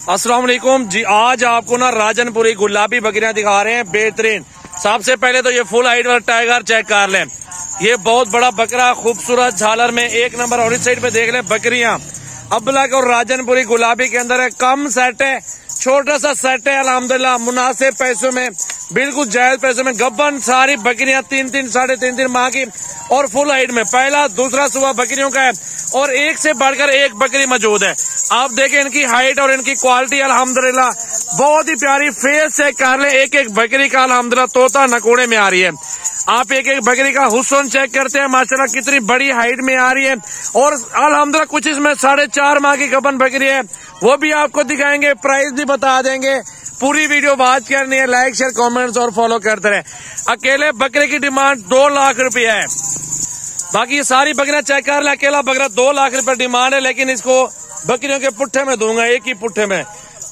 अस्सलाम वालेकुम जी। आज आपको ना राजनपुरी गुलाबी बकरियां दिखा रहे हैं बेहतरीन। सबसे पहले तो ये फुल हाइट वाला टाइगर चेक कर लें। ये बहुत बड़ा बकरा, खूबसूरत झालर में एक नंबर। और इस साइड पे देख लें बकरियां अब्लक और राजनपुरी गुलाबी के अंदर है। कम सेट है, छोटा सा सेट है अल्हम्दुलिल्लाह, मुनासिब पैसों में, बिल्कुल जायज पैसों में। गब्बन सारी बकरियां 3-3 साढ़े 3 माह की और फुल हाइट में। पहला दूसरा सुबह बकरियों का है और एक से बढ़कर एक बकरी मौजूद है। आप देखें इनकी हाइट और इनकी क्वालिटी अल्हम्दुलिल्लाह बहुत ही प्यारी। फेस चेक कर ले, एक एक बकरी का अल्हम्दुलिल्लाह तोता नकोड़े में आ रही है। आप एक एक बकरी का हुस्न चेक करते हैं, माशाल्लाह कितनी बड़ी हाइट में आ रही है। और अल्हम्दुलिल्लाह कुछ इसमें 4.5 माह की गबन बकरी है, वो भी आपको दिखाएंगे, प्राइस भी बता देंगे। पूरी वीडियो बात करनी है, लाइक शेयर कमेंट्स और फॉलो करते रहे। अकेले बकरे की डिमांड 2 लाख रुपया है। बाकी ये सारी बकरियां चेक कर ले, अकेला बकरा 2 लाख रुपए डिमांड है। लेकिन इसको बकरियों के पुट्ठे में दूंगा, एक ही पुट्ठे में।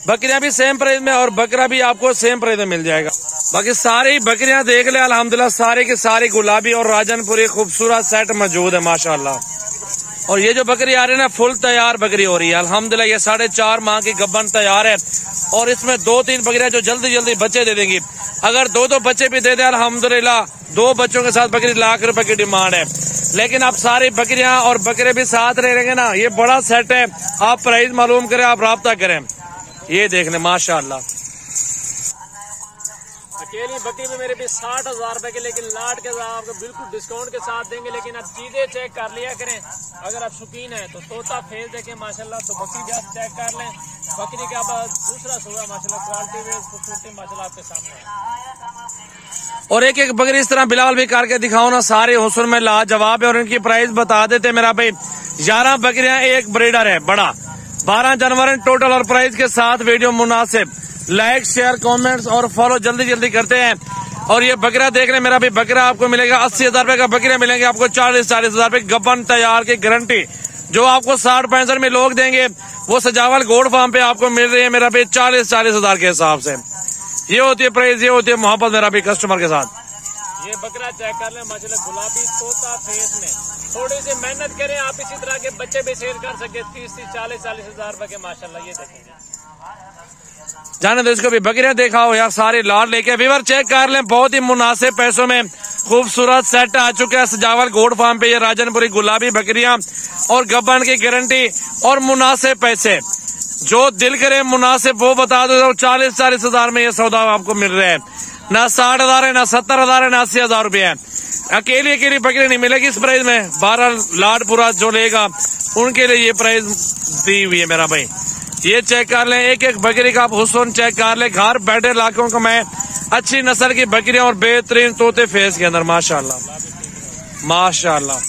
बकरियां भी सेम प्राइस में और बकरा भी आपको सेम प्राइस में मिल जाएगा। बाकी सारी बकरियां देख ले अल्हम्दुलिल्लाह, सारी की सारी गुलाबी और राजनपुरी खूबसूरत सेट मौजूद है माशाल्लाह। और ये जो बकरी आ रही है ना, फुल तैयार बकरी हो रही है अल्हम्दुलिल्लाह। ये 4.5 माह की गब्बन तैयार है और इसमें 2-3 बकरियां जो जल्दी जल्दी बच्चे दे देंगी। अगर 2-2 बच्चे भी दे दे अल्हम्दुलिल्लाह, 2 बच्चों के साथ बकरी लाख रुपए की डिमांड है। लेकिन आप सारी बकरियां और बकरे भी साथ रहेंगे ना, ये बड़ा सेट है। आप प्राइस मालूम करें, आप राब्ता करें। ये देख लें माशाल्लाह, अकेली बकरी में मेरे भी 60,000 रुपए के, लेकिन लाट के साथ आपको बिल्कुल डिस्काउंट के साथ देंगे। लेकिन आप चीजें चेक कर लिया करें, अगर आप शौकीन है तो तोता फेस देखें माशाल्लाह, तो बकरी भी आप चेक कर लें। बकरी के बाद दूसरा सुबह माशाल्लाह क्वालिटी में खूबसूरती माशाल्लाह आपके सामने है। और एक एक बकरी इस तरह बिलाल भी करके दिखाओ ना, सारे हुस्न में लाजवाब है। और इनकी प्राइस बता देते मेरा भाई। 11 बकरियां, एक ब्रीडर है बड़ा, 12 जानवर टोटल और प्राइस के साथ वीडियो मुनासिब। लाइक शेयर कमेंट्स और फॉलो जल्दी जल्दी करते हैं। और ये बकरा देख रहे मेरा भी, बकरा आपको मिलेगा 80,000 रुपए का। बकरे मिलेंगे आपको 40-40 हजार रुपए गब्बन तैयार की गारंटी। जो आपको 60-65 में लोग देंगे वो सजावल गोल्ड फार्म पे आपको मिल रही है मेरा भी 40-40 हजार के हिसाब से। ये होती है प्राइस, ये होती है मोहब्बत मेरा भी कस्टमर के साथ। ये बकरा चेक कर ले माशाल्लाह, गुलाबी तोता फेस में। थोड़ी सी मेहनत करें, आप इसी तरह के बच्चे भी सेल कर सकते 30-40 हजार रुपए के माशाल्लाह। ये देखेंगे, जाने दो इसको भी। बकरियां देखा हो यार, सारे लाड लेके व्यूअर चेक कर लें। बहुत ही मुनासिब पैसों में खूबसूरत सेट आ चुके हैं सजावल गोल्ड फार्म पे। ये राजनपुरी गुलाबी बकरियां और गब्बन की गारंटी और मुनासिब पैसे। जो दिल करे मुनासिब वो बता दो। 40-40 हजार में ये सौदा आपको मिल रहा है। ना 60 हजार है, ना 70 हजार है, ना 80 हजार रुपये है। अकेली अकेली बकरी नहीं मिलेगी इस प्राइस में। 12 लाड पूरा जो लेगा उनके लिए ये प्राइस दी हुई है मेरा भाई। ये चेक कर लें, एक एक बकरी का आप हुस्न चेक कर लें। घर बैठे लाखों का मैं अच्छी नस्ल की बकरियां और बेहतरीन तोते फेस के अंदर माशाल्लाह माशाल्लाह,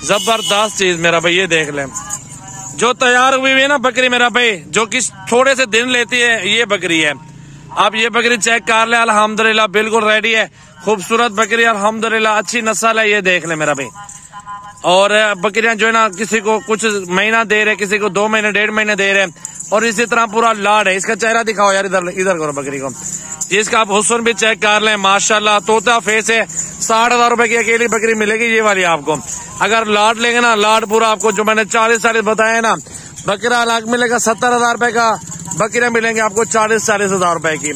जबरदस्त चीज मेरा भाई। ये देख लें, जो तैयार हुई है ना बकरी मेरा भाई, जो कि थोड़े से दिन लेती है, ये बकरी है। आप ये बकरी चेक कर ले अल्हम्दुलिल्लाह, बिल्कुल रेडी है। खूबसूरत बकरी अल्हम्दुलिल्लाह, अच्छी नस्ल है। ये देख ले मेरा भाई। और बकरियां जो है ना, किसी को कुछ महीना दे रहे, किसी को 2 महीने 1.5 महीने दे रहे, और इसी तरह पूरा लाड है। इसका चेहरा दिखाओ यार, इधर इधर करो बकरी को। इसका आप हुस्न भी चेक कर लें माशाल्लाह, तोता फेस है। 60,000 रुपए की अकेली बकरी मिलेगी ये वाली आपको। अगर लाड लेंगे ना, लाड पूरा आपको जो मैंने 40-40 बताया ना, बकरा अलग मिलेगा 70,000 रुपए का। बकरियां मिलेंगे आपको 40-40 हजार रुपए की।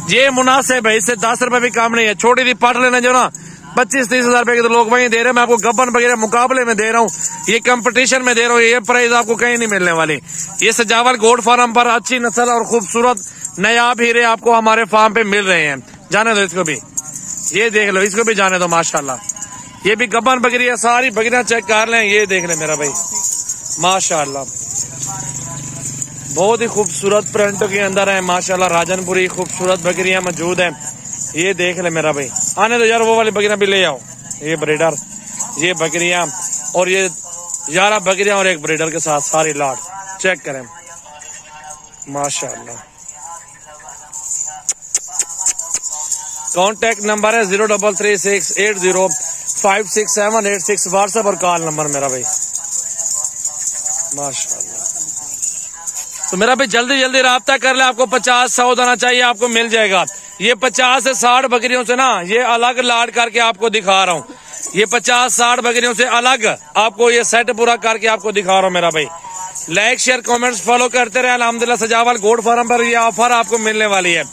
ये मुनासिब है, इससे 10 रुपए भी कम नहीं है। छोटी सी पट लेना जो ना 25-30 हजार रुपए के तो लोग वहीं दे रहे हैं। मैं आपको गब्बन बकरियां मुकाबले में दे रहा हूँ, ये कंपटीशन में दे रहा हूँ। ये प्राइस आपको कहीं नहीं मिलने वाली। ये सजावल गोल्ड फार्म पर अच्छी नस्ल और खूबसूरत नायाब हीरे आपको हमारे फार्म पे मिल रहे हैं। जाने दो इसको भी, ये देख लो, इसको भी जाने दो माशाल्लाह। ये भी गब्बन बकरी है, सारी बकरियां चेक कर लें। ये देख लें मेरा भाई माशाल्लाह, बहुत ही खूबसूरत प्रिंट के अंदर है माशाल्लाह। राजनपुरी खूबसूरत बकरियां मौजूद है। ये देख ले मेरा भाई। आने दो यार, वो वाली बकरियां भी ले आओ। ये ब्रीडर, ये बकरियां और ये 11 बकरियां और एक ब्रीडर के साथ सारी लाट चेक करें माशाल्लाह। कॉन्टेक्ट नंबर है 0336805678 व्हाट्सएप और कॉल नंबर मेरा भाई माशाल्लाह। तो मेरा भाई जल्दी जल्दी राब्ता कर ले। आपको 50-100 दाना चाहिए, आपको मिल जाएगा। ये 50 से 60 बकरियों से ना, ये अलग लाड करके आपको दिखा रहा हूँ। ये 50-60 बकरियों से अलग आपको ये सेट पूरा करके आपको दिखा रहा हूँ मेरा भाई। लाइक शेयर कमेंट्स फॉलो करते रहे। अल्हम्दुलिल्लाह सजावल गोट फार्म पर ये ऑफर आपको मिलने वाली है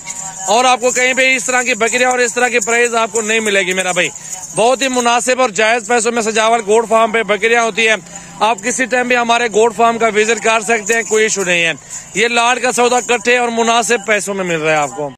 और आपको कहीं पे इस तरह की बकरियां और इस तरह की प्राइस आपको नहीं मिलेगी मेरा भाई। बहुत ही मुनासिब और जायज पैसों में सजावल गोट फार्म पे बकरियां होती है। आप किसी टाइम भी हमारे गोट फार्म का विजिट कर सकते हैं, कोई इशू नहीं है। ये लाट का सौदा इकट्ठे और मुनासिब पैसों में मिल रहा है आपको।